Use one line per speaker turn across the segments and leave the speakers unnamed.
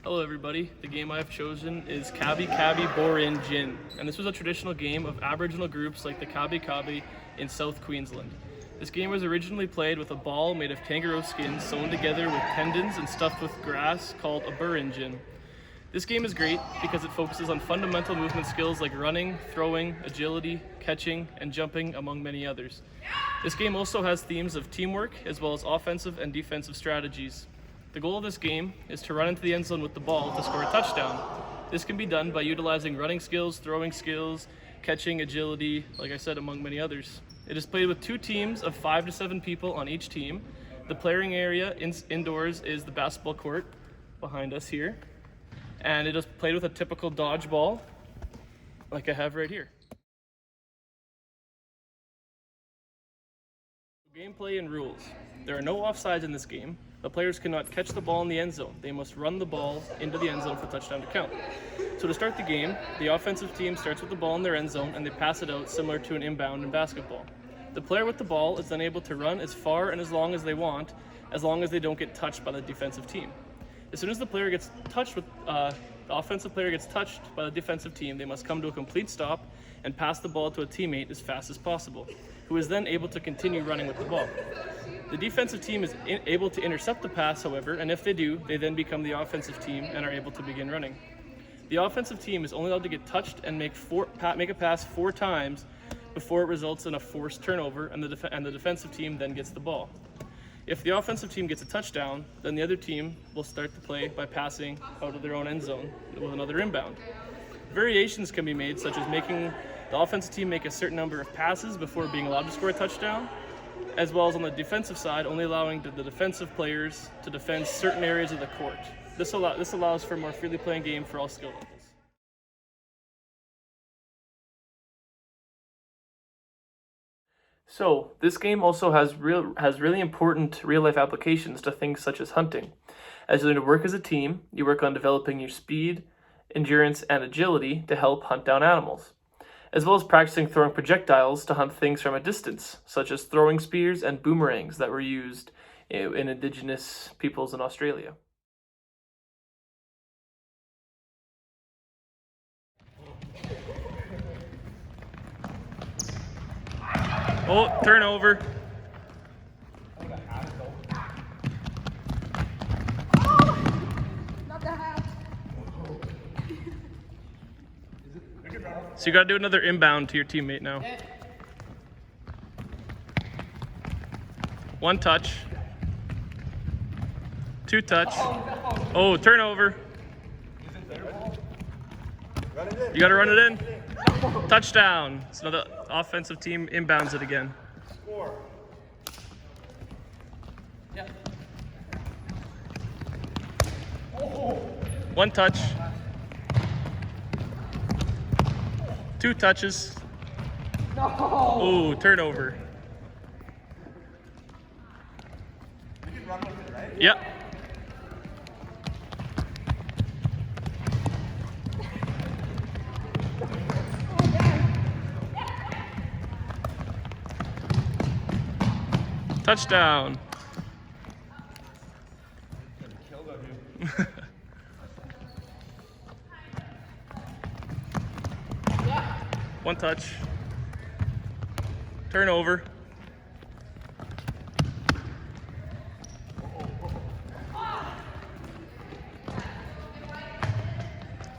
Hello everybody, the game I've chosen is Kabi Buroinjin, and this was a traditional game of Aboriginal groups like the Kabi in South Queensland. This game was originally played with a ball made of kangaroo skin sewn together with tendons and stuffed with grass called a Buroinjin. This game is great because it focuses on fundamental movement skills like running, throwing, agility, catching, and jumping, among many others. This game also has themes of teamwork as well as offensive and defensive strategies. The goal of this game is to run into the end zone with the ball to score a touchdown. This can be done by utilizing running skills, throwing skills, catching, agility, like I said, among many others. It is played with 2 teams of 5 to 7 people on each team. The playing area indoors is the basketball court behind us here. And it is played with a typical dodgeball, like I have right here. Gameplay and rules. There are no offsides in this game. The players cannot catch the ball in the end zone. They must run the ball into the end zone for touchdown to count. So to start the game, the offensive team starts with the ball in their end zone and they pass it out similar to an inbound in basketball. The player with the ball is then able to run as far and as long as they want, as long as they don't get touched by the defensive team. As soon as the player gets touched with the offensive player gets touched by the defensive team, they must come to a complete stop and pass the ball to a teammate as fast as possible, who is then able to continue running with the ball. The defensive team is able to intercept the pass, however, and if they do, they then become the offensive team and are able to begin running. The offensive team is only allowed to get touched and make a pass 4 times before it results in a forced turnover, and the defensive team then gets the ball. If the offensive team gets a touchdown, then the other team will start the play by passing out of their own end zone with another inbound. Variations can be made, such as making the offensive team make a certain number of passes before being allowed to score a touchdown, as well as on the defensive side, only allowing the defensive players to defend certain areas of the court. This allows for a more freely playing game for all skill levels. So, this game also has really important real-life applications to things such as hunting. As you learn to work as a team, you work on developing your speed, endurance, and agility to help hunt down animals, as well as practicing throwing projectiles to hunt things from a distance, such as throwing spears and boomerangs that were used in indigenous peoples in Australia. Oh, turnover. So you got to do another inbound to your teammate now. 1 touch. 2 touch. Oh, turnover. You got to run it in. Touchdown. So the offensive team inbounds it again. Score. 1 touch. 2 touches. No. Oh, turnover. You can run with it, right? Yep. Touchdown. 1 touch. Turnover.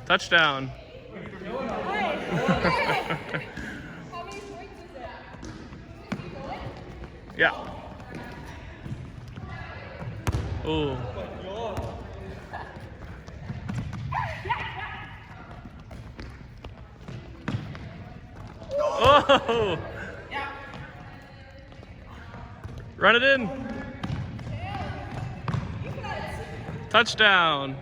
Touchdown. Yeah. Oh. Oh! Run it in. Touchdown.